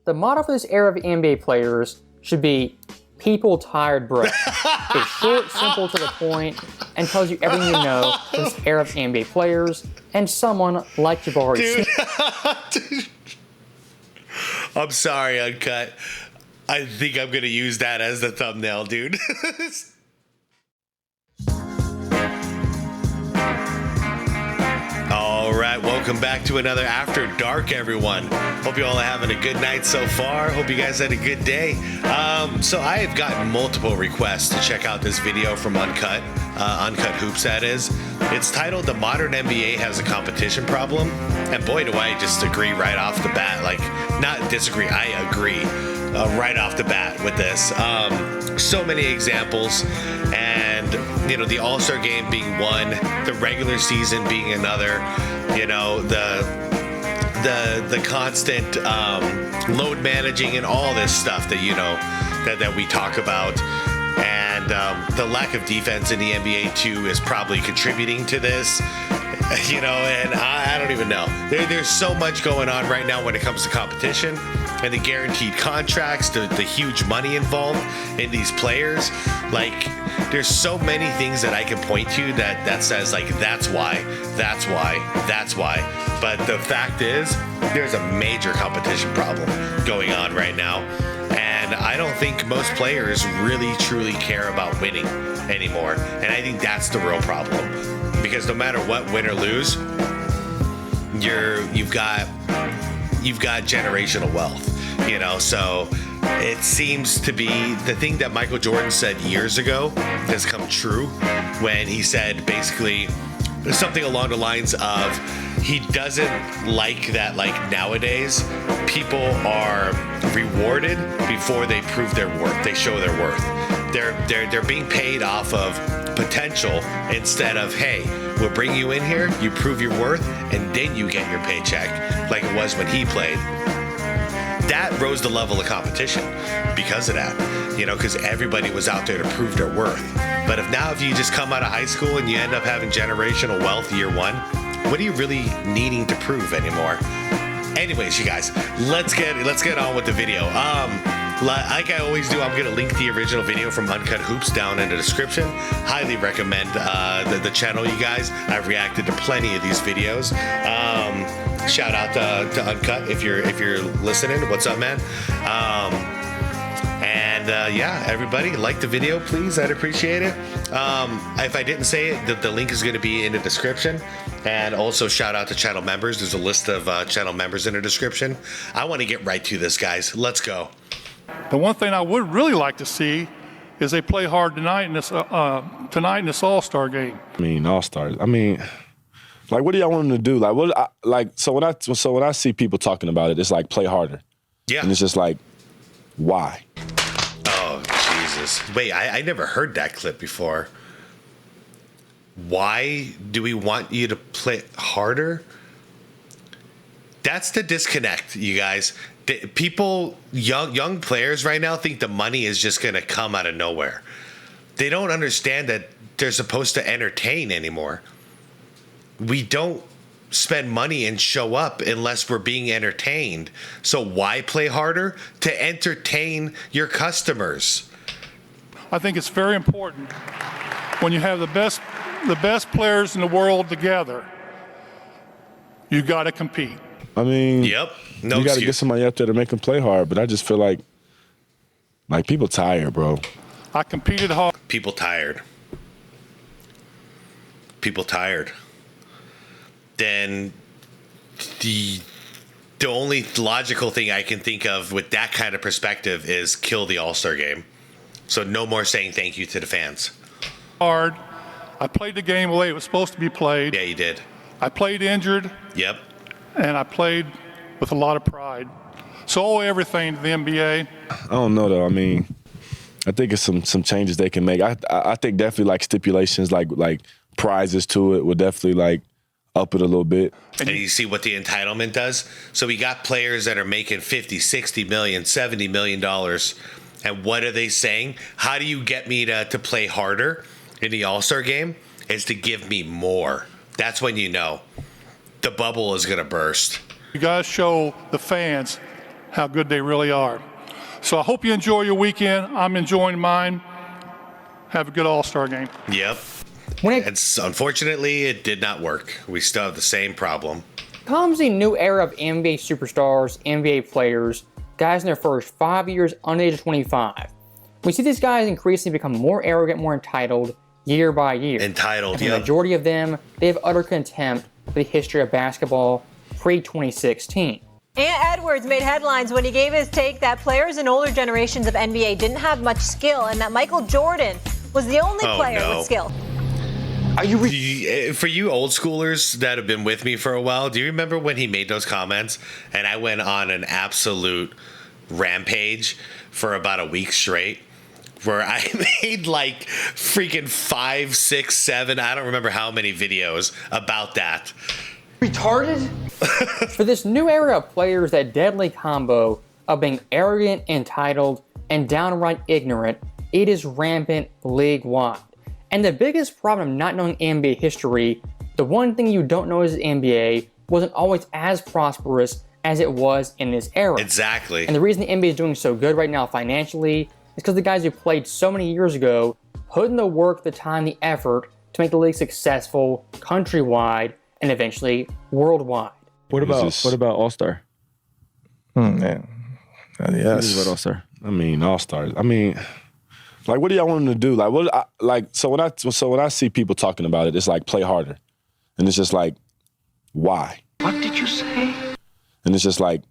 The motto for this era of NBA players should be "People Tired, Bro." It's short, simple, to the point, and tells you everything you know for this era of NBA players and someone like Jabari Smith. I'm sorry, Uncut. I think I'm going to use that as the thumbnail, dude. All right, welcome back to another After Dark, everyone. Hope you all are having a good night so far. Hope you guys had a good day. So I have gotten multiple requests to check out this video from Uncut Hoops, that is. It's titled "The Modern NBA Has a Competition Problem," and boy, do I just agree right off the bat. Like, not disagree, I agree right off the bat with this. So many examples, and the All-Star game being one, the regular season being another, the constant load managing and all this stuff that we talk about, and the lack of defense in the NBA too is probably contributing to this. And I don't even know. There's so much going on right now when it comes to competition and the guaranteed contracts, the huge money involved in these players. Like, there's so many things that I can point to that says, like, that's why. But the fact is, there's a major competition problem going on right now. And I don't think most players really, truly care about winning anymore. And I think that's the real problem. Because no matter what, win or lose, you've got generational wealth, so it seems to be the thing that Michael Jordan said years ago has come true when he said basically something along the lines of he doesn't like that, like, nowadays people are rewarded before they prove their worth. They show their worth. They're being paid off of potential instead of, hey, we'll bring you in here, you prove your worth, and then you get your paycheck, like it was when he played. That rose the level of competition because of that, because everybody was out there to prove their worth. But if you just come out of high school and you end up having generational wealth year one, what are you really needing to prove anymore? Anyways, you guys, let's get on with the video. Like I always do, I'm going to link the original video from Uncut Hoops down in the description. Highly recommend the channel, you guys. I've reacted to plenty of these videos. Shout out to Uncut if you're listening. What's up, man? Yeah, everybody, like the video, please. I'd appreciate it. If I didn't say it, the link is going to be in the description. And also shout out to channel members. There's a list of channel members in the description. I want to get right to this, guys. Let's go. The one thing I would really like to see is they play hard tonight in this All-Star game. All-Stars. Like, what do y'all want them to do? So when I see people talking about it, it's like, play harder. Yeah. And it's just like, why? Oh, Jesus. Wait, I never heard that clip before. Why do we want you to play harder? That's the disconnect, you guys. People, young players right now think the money is just going to come out of nowhere. They don't understand that they're supposed to entertain anymore. We don't spend money and show up unless we're being entertained. So why play harder? To entertain your customers. I think it's very important when you have the best players in the world together, you got to compete. Yep. No, you got to get somebody up there to make them play hard. But I just feel like people tired, bro. I competed hard. People tired. Then the only logical thing I can think of with that kind of perspective is kill the All-Star game. So no more saying thank you to the fans. Hard. I played the game the way it was supposed to be played. Yeah, you did. I played injured. Yep. And I played with a lot of pride. So I owe everything to the NBA. I don't know, though. I think it's some changes they can make. I think definitely like stipulations, like prizes to it would definitely like up it a little bit. And you see what the entitlement does? So we got players that are making $50, $60 million, $70 million. And what are they saying? How do you get me to play harder in the All-Star game? Is to give me more. That's when you know the bubble is going to burst. You guys show the fans how good they really are. So I hope you enjoy your weekend. I'm enjoying mine. Have a good All-Star game. Yep. Unfortunately, it did not work. We still have the same problem. Comes the new era of NBA superstars, NBA players, guys in their first 5 years under the age of 25. We see these guys increasingly become more arrogant, more entitled, year by year. Entitled, The majority of them, they have utter contempt for the history of basketball pre-2016. Ant Edwards made headlines when he gave his take that players in older generations of NBA didn't have much skill and that Michael Jordan was the only player with skill. For you old schoolers that have been with me for a while, do you remember when he made those comments and I went on an absolute rampage for about a week straight where I made like freaking 5, 6, 7, I don't remember how many videos about that. Retarded? For this new era of players, that deadly combo of being arrogant, entitled, and downright ignorant, it is rampant league-wide. And the biggest problem of not knowing NBA history, the one thing you don't know is the NBA wasn't always as prosperous as it was in this era. Exactly. And the reason the NBA is doing so good right now financially is because the guys who played so many years ago put in the work, the time, the effort to make the league successful countrywide and eventually worldwide. What about All-Star? Man. Yes. What about All-Star? I mean, All-Stars. I mean, like, what do y'all want them to do? Like, so when I see people talking about it, it's like, play harder. And it's just like, why? What did you say? And it's just like,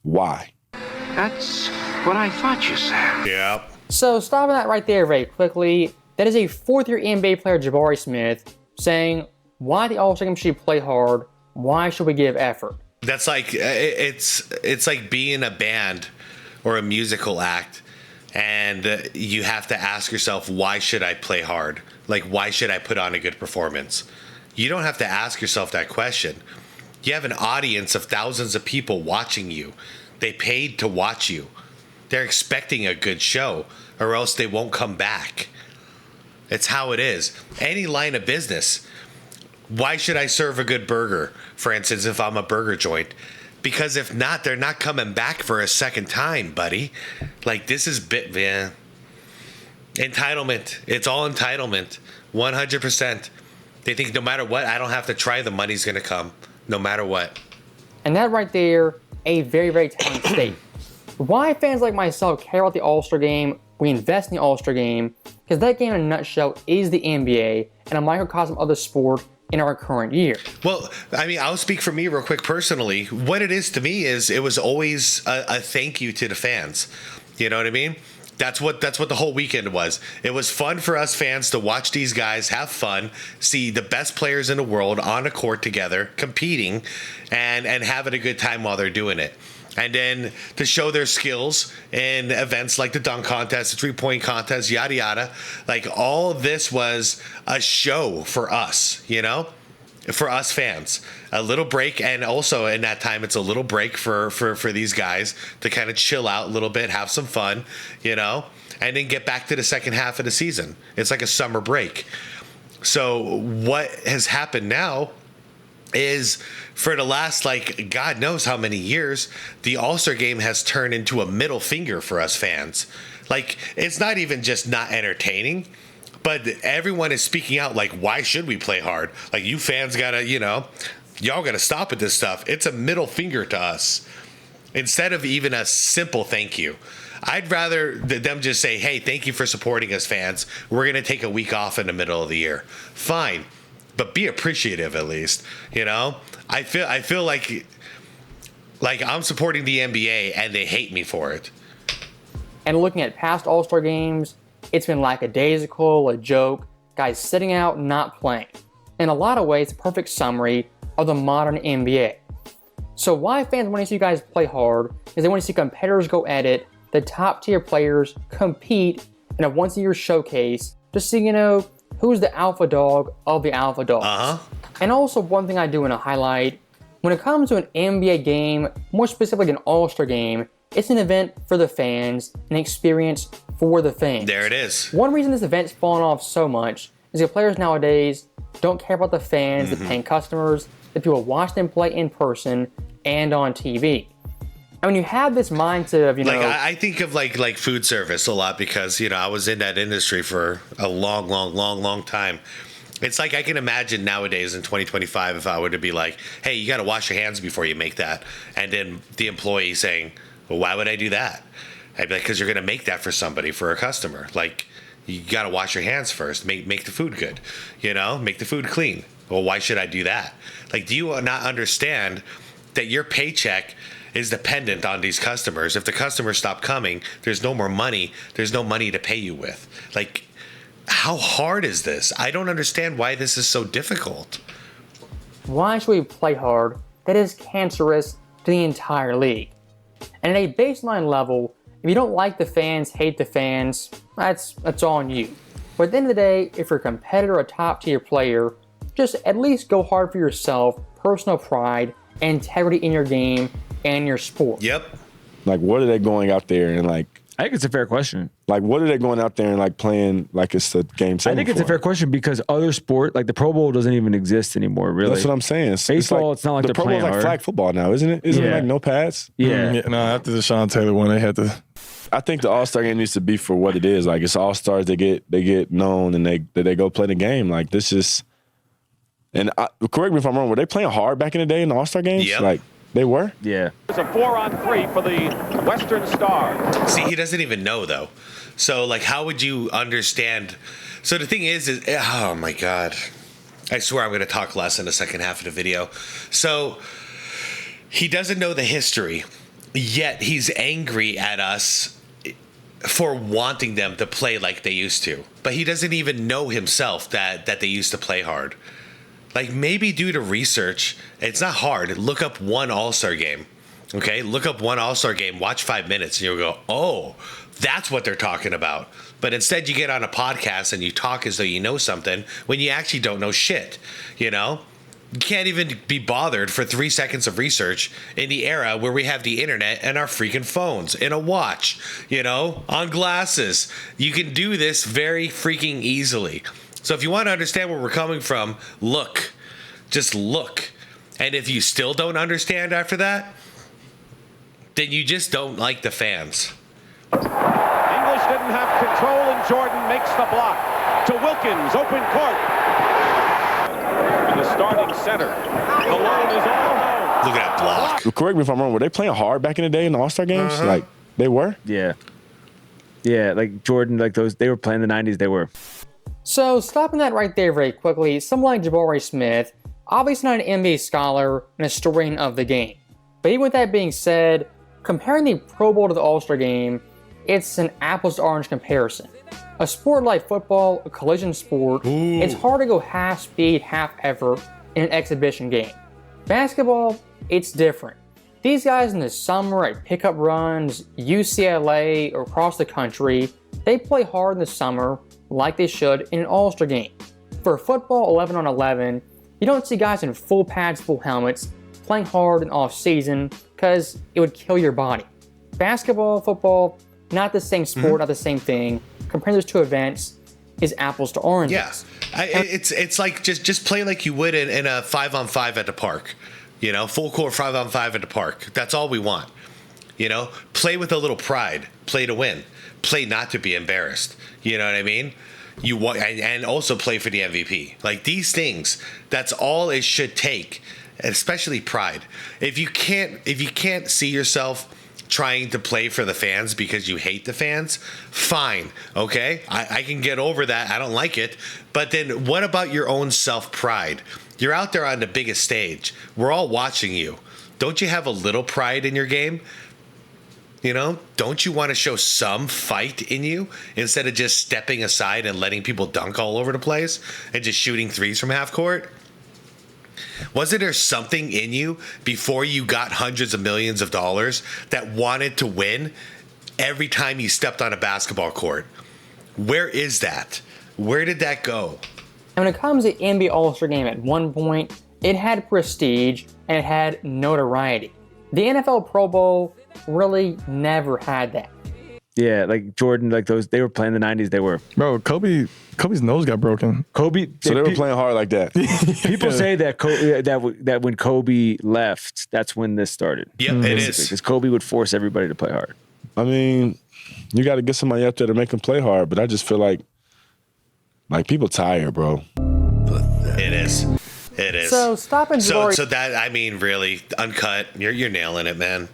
why? That's what I thought you said. Yeah. So stopping that right there very quickly, that is a fourth-year NBA player, Jabari Smith, saying, why the All-Star game should play hard? Why should we give effort? That's like, it's like being a band or a musical act. And you have to ask yourself, why should I play hard? Like, why should I put on a good performance? You don't have to ask yourself that question. You have an audience of thousands of people watching you. They paid to watch you. They're expecting a good show, or else they won't come back. It's how it is. Any line of business. Why should I serve a good burger, for instance, if I'm a burger joint? Because if not, they're not coming back for a second time, buddy. Like, this is entitlement. It's all entitlement. 100%. They think no matter what, I don't have to try, the money's going to come. No matter what. And that right there, a very, very telling state. Why fans like myself care about the All-Star game, we invest in the All-Star game, because that game in a nutshell is the NBA and a microcosm of the sport in our current year. Well, I mean, I'll speak for me real quick personally. What it is to me is it was always a thank you to the fans. You know what I mean? That's what the whole weekend was. It was fun for us fans to watch these guys have fun, see the best players in the world on a court together, competing, and having a good time while they're doing it. And then to show their skills in events like the dunk contest, the three-point contest, yada, yada. Like, all of this was a show for us, you know? For us fans. A little break, and also in that time, it's a little break for these guys to kind of chill out a little bit, have some fun, you know? And then get back to the second half of the season. It's like a summer break. So what has happened now is, for the last, like, God knows how many years, the All-Star game has turned into a middle finger for us fans. Like, it's not even just not entertaining, but everyone is speaking out, like, why should we play hard? Like, you fans gotta, you know, y'all gotta stop with this stuff. It's a middle finger to us instead of even a simple thank you. I'd rather them just say, hey, thank you for supporting us, fans. We're gonna take a week off in the middle of the year. Fine. But be appreciative at least, you know? I feel like I'm supporting the NBA and they hate me for it. And looking at past All-Star games, it's been lackadaisical, a joke, guys sitting out, not playing. In a lot of ways, a perfect summary of the modern NBA. So why fans want to see you guys play hard is they want to see competitors go at it, the top tier players compete in a once-a-year showcase to see, you know, who's the alpha dog of the alpha dogs. And also, one thing I do want to highlight, when it comes to an NBA game, more specifically an All-Star game, it's an event for the fans, an experience for the fans. There it is. One reason this event's fallen off so much is that players nowadays don't care about the fans, the paying customers, the people watch them play in person and on TV. I mean, you have this mindset of, like I think of like food service a lot because I was in that industry for a long time. It's like I can imagine nowadays in 2025 if I were to be like, hey, you got to wash your hands before you make that, and then the employee saying, well, why would I do that? I'd be like, because you're going to make that for somebody, for a customer. Like, you got to wash your hands first, make the food good, make the food clean. Well, why should I do that? Like, do you not understand that your paycheck is dependent on these customers? If the customers stop coming, there's no more money. There's no money to pay you with. Like, how hard is this? I don't understand why this is so difficult. Why should we play hard? That is cancerous to the entire league. And at a baseline level, if you don't like the fans, hate the fans, that's on you. But at the end of the day, if you're a competitor, a top tier player, just at least go hard for yourself, personal pride, and integrity in your game and your sport. Yep. Like, what are they going out there and like? I think it's a fair question. Like, what are they going out there and like playing like it's a game 7? I think it's a fair question because other sport, like the Pro Bowl, doesn't even exist anymore. Really, that's what I'm saying. Baseball, it's not like the they're Pro playing Bowl's like flag football now, isn't it? Isn't it like no pads? Yeah. No, after the Sean Taylor one, they had to. I think the All-Star game needs to be for what it is. Like, it's All-Stars. They get known and they go play the game. Like, this is. And correct me if I'm wrong. Were they playing hard back in the day in the All-Star games? Yep. Like, they were? Yeah. It's a 4-on-3 for the Western Star. See, he doesn't even know, though. So, like, how would you understand? So the thing is oh, my God. I swear I'm going to talk less in the second half of the video. So he doesn't know the history, yet he's angry at us for wanting them to play like they used to. But he doesn't even know himself that they used to play hard. Like, maybe due to research, it's not hard. Look up one All-Star game, okay? Look up one All-Star game, watch 5 minutes, and you'll go, oh, that's what they're talking about. But instead, you get on a podcast and you talk as though you know something when you actually don't know shit, You can't even be bothered for 3 seconds of research in the era where we have the internet and our freaking phones, in a watch, on glasses. You can do this very freaking easily. So if you want to understand where we're coming from, look. Just look. And if you still don't understand after that, then you just don't like the fans. English didn't have control, and Jordan makes the block. To Wilkins, open court. In the starting center. Malone is all home. Look at that block. Correct me if I'm wrong. Were they playing hard back in the day in the All-Star games? Like, they were? Yeah. Yeah, like Jordan, like those, they were playing the 90s, they were. So, stopping that right there very quickly, someone like Jabari Smith, obviously not an NBA scholar and a historian of the game. But even with that being said, comparing the Pro Bowl to the All-Star game, it's an apples to orange comparison. A sport like football, a collision sport, it's hard to go half speed, half effort in an exhibition game. Basketball, it's different. These guys in the summer at pickup runs, UCLA, or across the country, they play hard in the summer like they should in an All-Star game. For football 11 on 11, you don't see guys in full pads, full helmets, playing hard in off-season because it would kill your body. Basketball, football, not the same sport, not the same thing. Comparing those two events is apples to oranges. Yeah, it's like just play like you would in a 5-on-5 at the park. Full court 5-on-5 at the park. That's all we want. Play with a little pride. Play to win. Play not to be embarrassed. You know what I mean? You want, and also play for the MVP. Like, these things, that's all it should take, especially pride. If you can't see yourself trying to play for the fans because you hate the fans, fine, okay? I can get over that. I don't like it. But then what about your own self-pride? You're out there on the biggest stage. We're all watching you. Don't you have a little pride in your game? Don't you want to show some fight in you instead of just stepping aside and letting people dunk all over the place and just shooting threes from half court? Wasn't there something in you before you got hundreds of millions of dollars that wanted to win every time you stepped on a basketball court? Where is that? Where did that go? And when it comes to NBA All-Star Game, at one point, it had prestige and it had notoriety. The NFL Pro Bowl really never had that. Yeah, like Jordan, like those. They were playing the '90s. They were. Bro, Kobe's nose got broken. Kobe. So they were playing hard like that. People say that that when Kobe left, that's when this started. Yep, it is. Because Kobe would force everybody to play hard. I mean, you got to get somebody up there to make them play hard, but I just feel like people tired, bro. It is. It is. So stopping So that, I mean, really, Uncut, you're nailing it, man.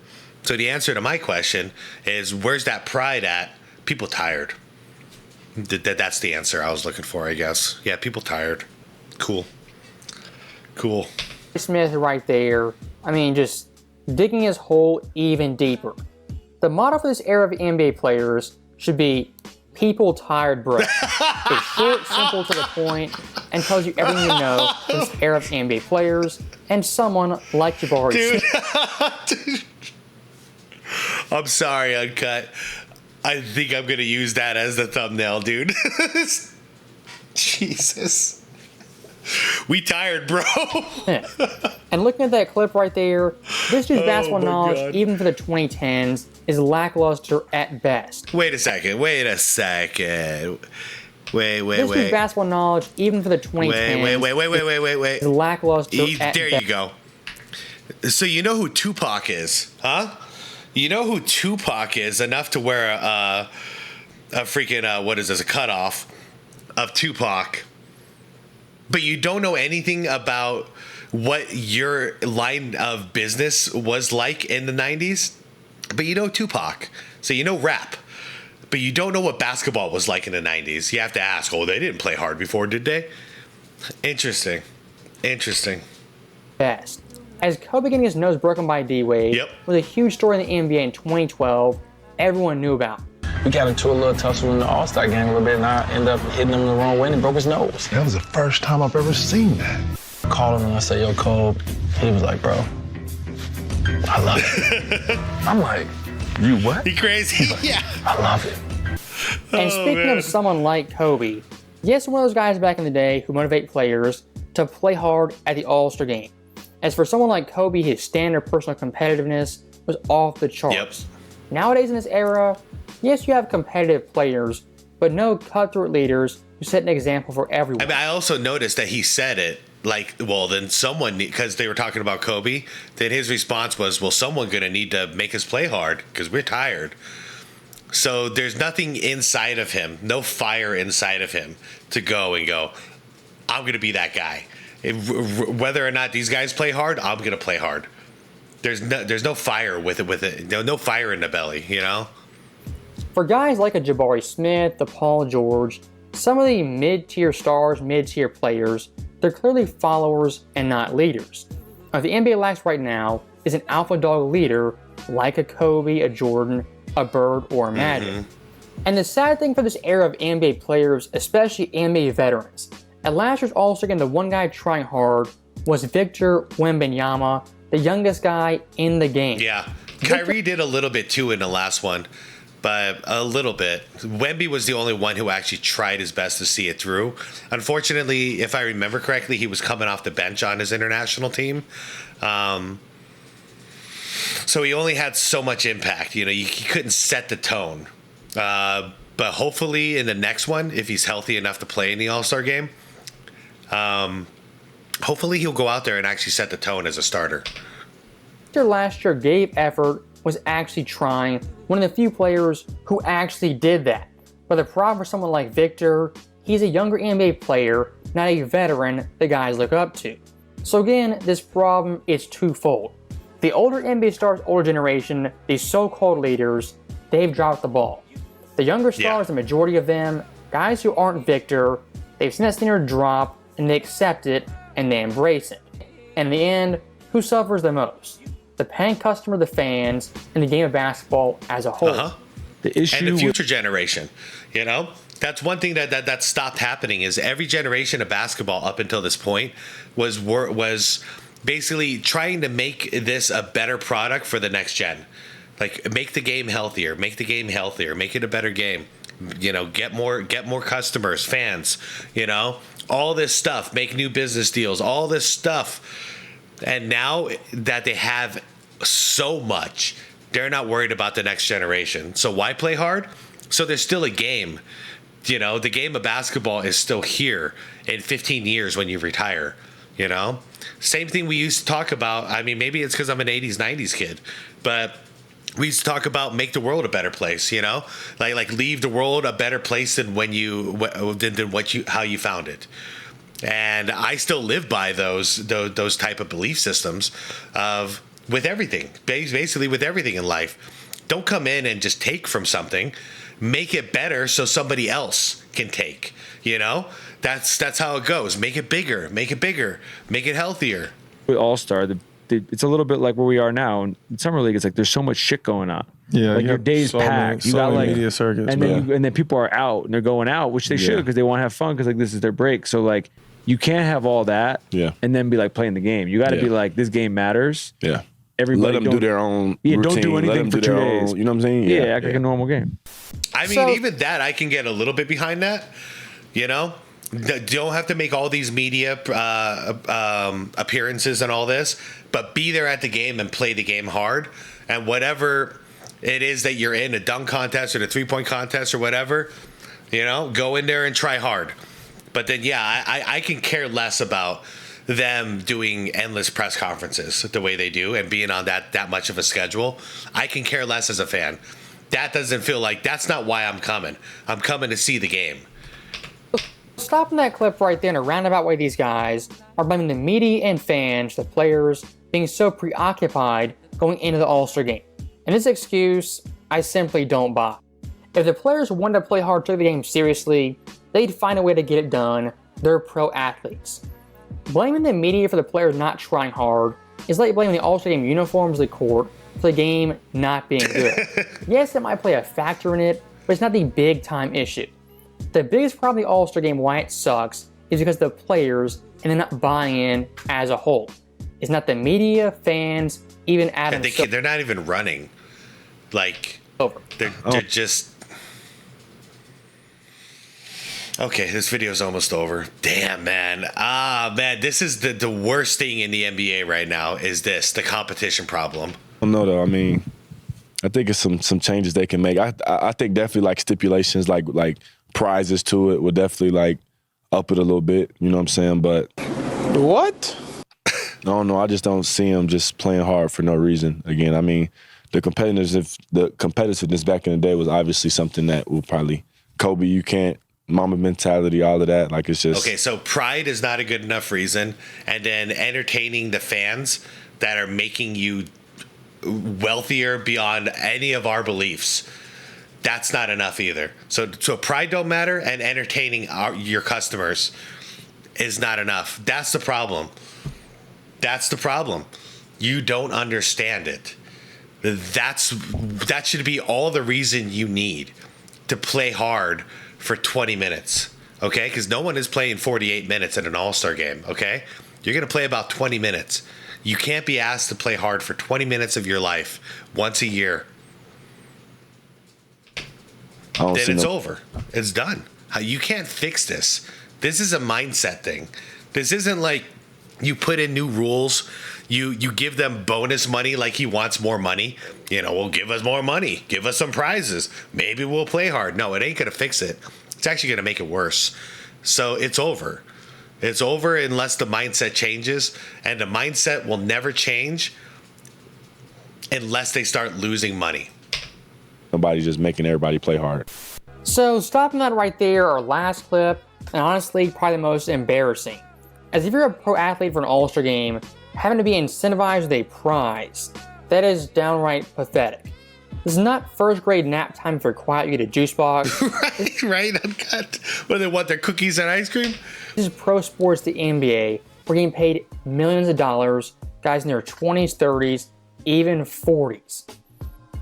So the answer to my question is, where's that pride at? People tired. That's the answer I was looking for, I guess. Yeah, people tired. Cool. Smith right there. I mean, just digging his hole even deeper. The motto for this era of NBA players should be people tired, bro. It's short, simple, to the point, and tells you everything you know from this era of NBA players and someone like Jabari Smith. I'm sorry, Uncut. I think I'm going to use that as the thumbnail, dude. Jesus. We tired, bro. Yeah. And looking at that clip right there, this dude's basketball knowledge, God. even for the 2010s, is lackluster at best. Wait a second. This dude's basketball knowledge, even for the 2010s, Wait. is lackluster at There best. you go. So you know who Tupac is, huh? You know who Tupac is enough to wear a freaking, what is this, a cutoff of Tupac. But you don't know anything about what your line of business was like in the 90s. But you know Tupac. So you know rap. But you don't know what basketball was like in the 90s. You have to ask, oh, they didn't play hard before, did they? Interesting. Best. As Kobe getting his nose broken by D-Wade was a huge story in the NBA in 2012, everyone knew about. We got into a little tussle in the All-Star game a little bit, and I ended up hitting him the wrong way and broke his nose. That was the first time I've ever seen that. I called him and I said, yo, Kobe. He was like, bro, I love it. I'm like, you what? You crazy? Like, yeah. I love it. And speaking of someone like Kobe, yes, one of those guys back in the day who motivate players to play hard at the All-Star game. As for someone like Kobe, his standard personal competitiveness was off the charts. Nowadays in this era, yes, you have competitive players, but no cutthroat leaders who set an example for everyone. I mean, I also noticed that he said it like, well, then someone, because they were talking about Kobe, then his response was, well, someone going to need to make us play hard because we're tired. So there's nothing inside of him, no fire inside of him to go, I'm going to be that guy. Whether or not these guys play hard, I'm going to play hard. There's no fire with it. No fire in the belly, you know? For guys like a Jabari Smith, the Paul George, some of the mid-tier stars, mid-tier players, they're clearly followers and not leaders. What the NBA lacks right now is an alpha dog leader like a Kobe, a Jordan, a Bird, or a Magic. And the sad thing for this era of NBA players, especially NBA veterans, at last year's All-Star game, the one guy trying hard was Victor Wembanyama, the youngest guy in the game. Yeah. Kyrie did a little bit too in the last one, but a little bit. Wemby was the only one who actually tried his best to see it through. Unfortunately, if I remember correctly, he was coming off the bench on his international team. So he only had so much impact. You know, he couldn't set the tone. But hopefully in the next one, if he's healthy enough to play in the All-Star game, hopefully he'll go out there and actually set the tone as a starter. Victor last year gave effort, was actually trying, one of the few players who actually did that. But the problem for someone like Victor, he's a younger NBA player, not a veteran the guys look up to. So again, this problem is twofold. The older NBA stars, older generation, these so-called leaders, they've dropped the ball. The younger stars, the majority of them, guys who aren't Victor, they've seen that standard drop and they accept it and they embrace it. And in the end, who suffers the most? The paying customer, the fans, and the game of basketball as a whole. The issue and the future generation, you know? That's one thing that stopped happening is every generation of basketball up until this point was basically trying to make this a better product for the next gen. Like, make the game healthier, make it a better game. You know, get more customers, fans, you know, all this stuff, make new business deals, all this stuff. And now that they have so much, They're not worried about the next generation. So why play hard? So there's still a game. You know, the game of basketball is still here in 15 years when you retire, you know? Same thing we used to talk about. I mean, maybe it's because I'm an 80s, 90s kid, but we used to talk about make the world a better place, you know? Like leave the world a better place than how you found it. And I still live by those type of belief systems of with everything, basically with everything in life. Don't come in and just take from something. Make it better so somebody else can take, you know? That's how it goes. Make it bigger, make it healthier. With All-Star, it's a little bit like where we are now. In Summer League, it's like there's so much shit going on. Yeah, like your day's packed. You got like media circuits, and then people are out and they're going out, which they should because they want to have fun because like this is their break. So like you can't have all that and then be like playing the game. You got to be like this game matters. Yeah. Everybody let them do their own routine. Don't do anything for 2 days. You know what I'm saying? Yeah, act like a normal game. I mean, even that, I can get a little bit behind that, you know? You don't have to make all these media appearances and all this, but be there at the game and play the game hard. And whatever it is that you're in, a dunk contest or the three-point contest or whatever, you know, go in there and try hard. But then, yeah, I can care less about them doing endless press conferences the way they do and being on that much of a schedule. I can care less as a fan. That doesn't feel like, that's not why I'm coming. I'm coming to see the game. Stopping that clip right there in a roundabout way, these guys are blaming the media and fans, the players, being so preoccupied going into the All-Star game. And this excuse, I simply don't buy. If the players wanted to play hard, take the game seriously, they'd find a way to get it done. They're pro athletes. Blaming the media for the players not trying hard is like blaming the All-Star game uniforms of the court for the game not being good. Yes, it might play a factor in it, but it's not the big time issue. The biggest problem with the All-Star game, why it sucks, is because of the players and they're not buying in as a whole. It's not the media, fans, even Adam. They're not even running. Like, they're just... Okay, this video's almost over. Damn, man. Man, this is the worst thing in the NBA right now is the competition problem. No, though. I mean, I think it's some changes they can make. I think definitely like stipulations, like prizes to it would definitely like up it a little bit. You know what I'm saying? But what? I don't know. I just don't see them just playing hard for no reason. Again, I mean, the competitiveness back in the day was obviously something that will probably Kobe. You can't. Mama mentality, all of that, like it's just... Okay, so pride is not a good enough reason, and then entertaining the fans that are making you wealthier beyond any of our beliefs, that's not enough either. So pride don't matter, and entertaining your customers is not enough. That's the problem. That's the problem. You don't understand it. That should be all the reason you need to play hard for 20 minutes, okay? Because no one is playing 48 minutes in an All-Star game, okay? You're going to play about 20 minutes. You can't be asked to play hard for 20 minutes of your life once a year. Then it's over. It's done. You can't fix this. This is a mindset thing. This isn't like you put in new rules. You give them bonus money like he wants more money. You know, well, give us more money. Give us some prizes. Maybe we'll play hard. No, it ain't going to fix it. It's actually going to make it worse. So it's over. It's over unless the mindset changes. And the mindset will never change unless they start losing money. Nobody's just making everybody play hard. So stopping that right there, our last clip, and honestly, probably the most embarrassing. As if you're a pro athlete for an All-Star game, having to be incentivized with a prize. That is downright pathetic. This is not first grade nap time for quiet you get a juice box. right, Uncut. What they want, their cookies and ice cream? This is pro sports, the NBA. We're getting paid millions of dollars, guys in their 20s, 30s, even 40s.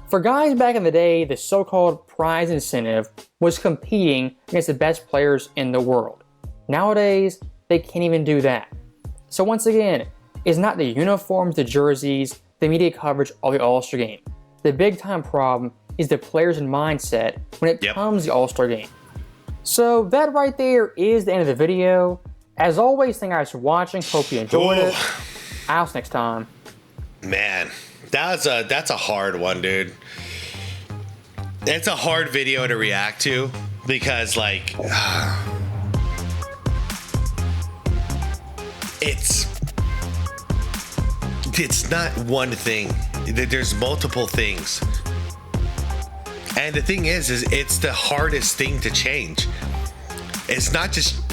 For guys back in the day, the so-called prize incentive was competing against the best players in the world. Nowadays, they can't even do that. So once again, it's not the uniforms, the jerseys, the media coverage of the All-Star game. The big time problem is the players and mindset when it comes to the All-Star game. So that right there is the end of the video. As always, thank you guys for watching. Hope you enjoyed it. I'll see you next time. Man, That's a hard one, dude. It's a hard video to react to because, like, it's not one thing. There's multiple things. And the thing is it's the hardest thing to change. It's not just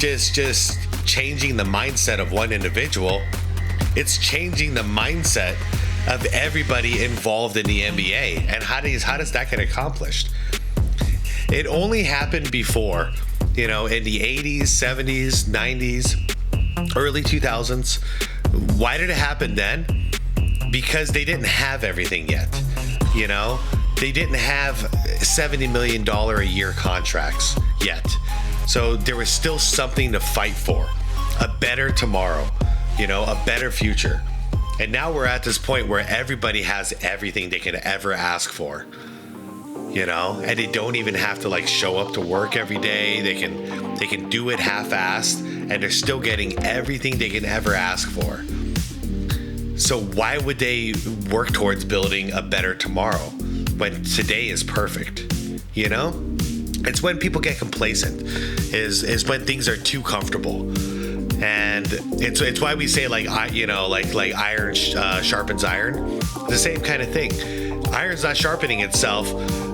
changing the mindset of one individual. It's changing the mindset of everybody involved in the NBA. And how does that get accomplished? It only happened before, in the 80s, 70s, 90s, early 2000s. Why did it happen then? Because they didn't have everything yet. They didn't have $70 million a year contracts yet. So there was still something to fight for. A better tomorrow, a better future. And now we're at this point where everybody has everything they can ever ask for. And they don't even have to show up to work every day. They can do it half-assed and they're still getting everything they can ever ask for. So why would they work towards building a better tomorrow when today is perfect? It's when people get complacent, is when things are too comfortable. And it's why we say iron sharpens iron. The same kind of thing. Iron's not sharpening itself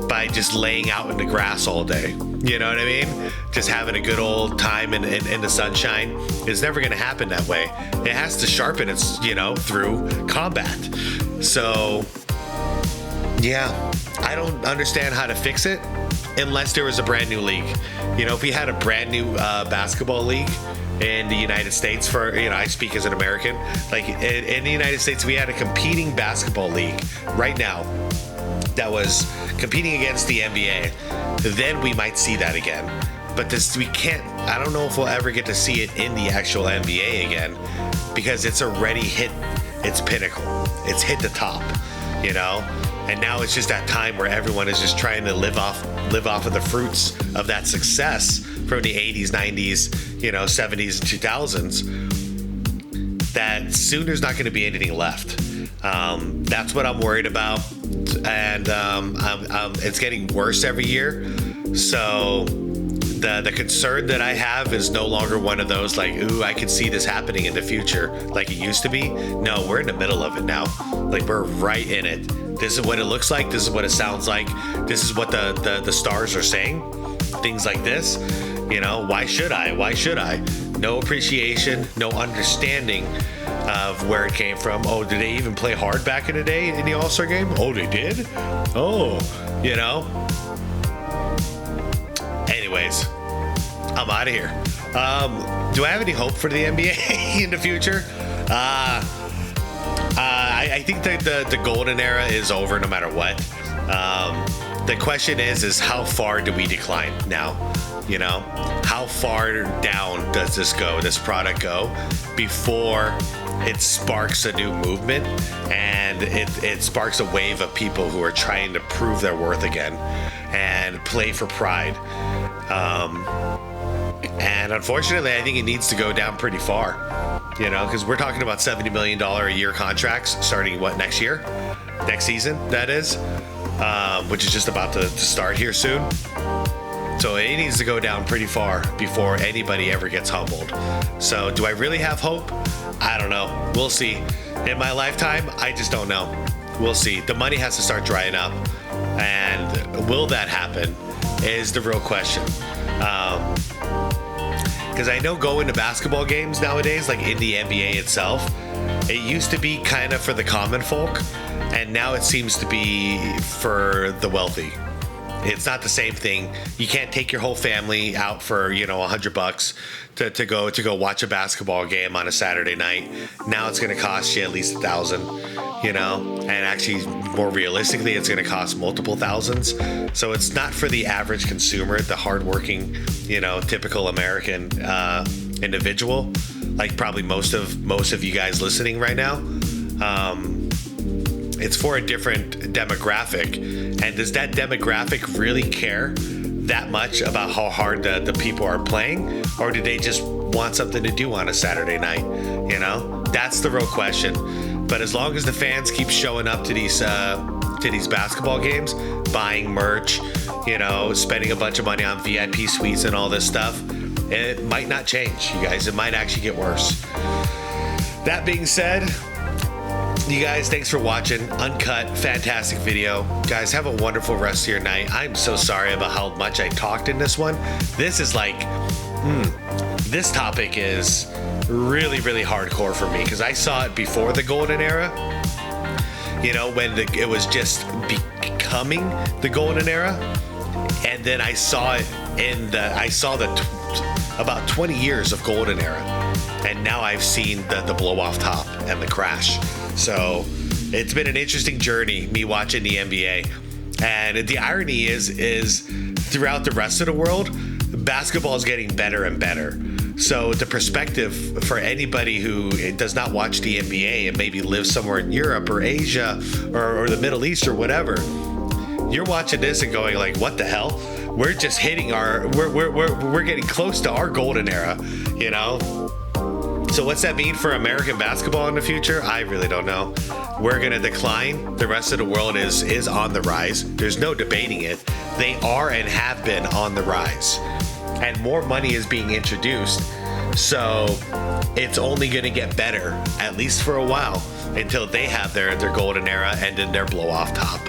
by just laying out in the grass all day. You know what I mean? Just having a good old time in the sunshine. It's never going to happen that way. It has to sharpen its, through combat. So, yeah, I don't understand how to fix it unless there was a brand new league. If we had a brand new basketball league in the United States for, I speak as an American, in the United States, we had a competing basketball league right now that was competing against the NBA, then we might see that again. But we can't, I don't know if we'll ever get to see it in the actual NBA again because it's already hit its pinnacle. It's hit the top, And now it's just that time where everyone is just trying to live off of the fruits of that success from the 80s, 90s, 70s and 2000s. That soon there's not going to be anything left. That's what I'm worried about. And it's getting worse every year. So the concern that I have is no longer one of those ooh, I can see this happening in the future like it used to be. No, we're in the middle of it now. We're right in it. This is what it looks like. This is what it sounds like. This is what the stars are saying. Things like this. Why should I? Why should I? No appreciation, no understanding of where it came from. Oh, did they even play hard back in the day in the All-Star game? Oh, they did? Oh, Anyways, I'm out of here. Do I have any hope for the NBA in the future? I think that the golden era is over no matter what. The question is how far do we decline now? How far down does this product go before it sparks a new movement and it sparks a wave of people who are trying to prove their worth again and play for pride. And unfortunately, I think it needs to go down pretty far, because we're talking about $70 million a year contracts starting next season, that is, which is just about to start here soon. So it needs to go down pretty far before anybody ever gets humbled. So do I really have hope? I don't know. We'll see. In my lifetime, I just don't know. We'll see. The money has to start drying up. And will that happen is the real question. Because I know going to basketball games nowadays, in the NBA itself, it used to be kind of for the common folk. And now it seems to be for the wealthy. It's not the same thing. You can't take your whole family out for, $100 to go watch a basketball game on a Saturday night. Now it's going to cost you at least $1,000, and actually more realistically, it's going to cost multiple thousands. So it's not for the average consumer, the hardworking, typical American individual, like probably most of you guys listening right now. It's for a different demographic. And does that demographic really care that much about how hard the people are playing? Or do they just want something to do on a Saturday night? That's the real question. But as long as the fans keep showing up to these basketball games, buying merch, you know, spending a bunch of money on VIP suites and all this stuff, it might not change, you guys. It might actually get worse. That being said, you guys, thanks for watching. Uncut, fantastic video. Guys, have a wonderful rest of your night. I'm so sorry about how much I talked in this one. This is like, this topic is really, really hardcore for me because I saw it before the golden era. You know, when it was just becoming the golden era. And then I saw it about 20 years of golden era. And now I've seen the blow off top and the crash. So it's been an interesting journey, me watching the NBA. And the irony is throughout the rest of the world, basketball is getting better and better. So the perspective for anybody who does not watch the NBA and maybe lives somewhere in Europe or Asia or the Middle East or whatever, you're watching this and going like, what the hell? We're just hitting we're getting close to our golden era, you know? So what's that mean for American basketball in the future? I really don't know. We're gonna decline. The rest of the world is on the rise. There's no debating it. They are and have been on the rise. And more money is being introduced. So it's only gonna get better, at least for a while, until they have their golden era and then their blow off top.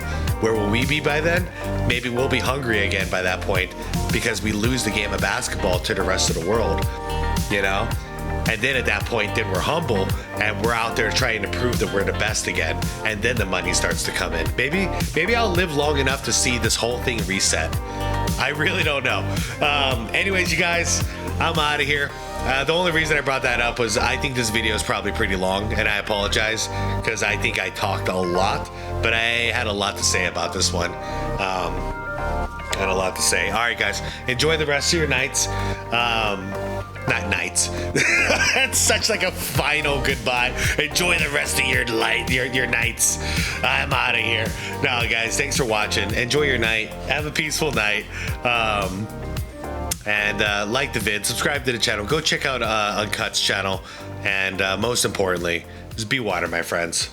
Where will we be by then? Maybe we'll be hungry again by that point because we lose the game of basketball to the rest of the world, you know? And then at that point, then we're humble and we're out there trying to prove that we're the best again. And then the money starts to come in. Maybe I'll live long enough to see this whole thing reset. I really don't know. Anyways, you guys, I'm out of here. The only reason I brought that up was I think this video is probably pretty long, and I apologize because I think I talked a lot, but I had a lot to say about this one. Had a lot to say. All right, guys, enjoy the rest of your nights. Not nights. That's such like a final goodbye. Enjoy the rest of your nights. I'm out of here. No, guys, thanks for watching. Enjoy your night. Have a peaceful night. And like the vid, subscribe to the channel. Go check out Uncut's channel. And most importantly, just be water, my friends.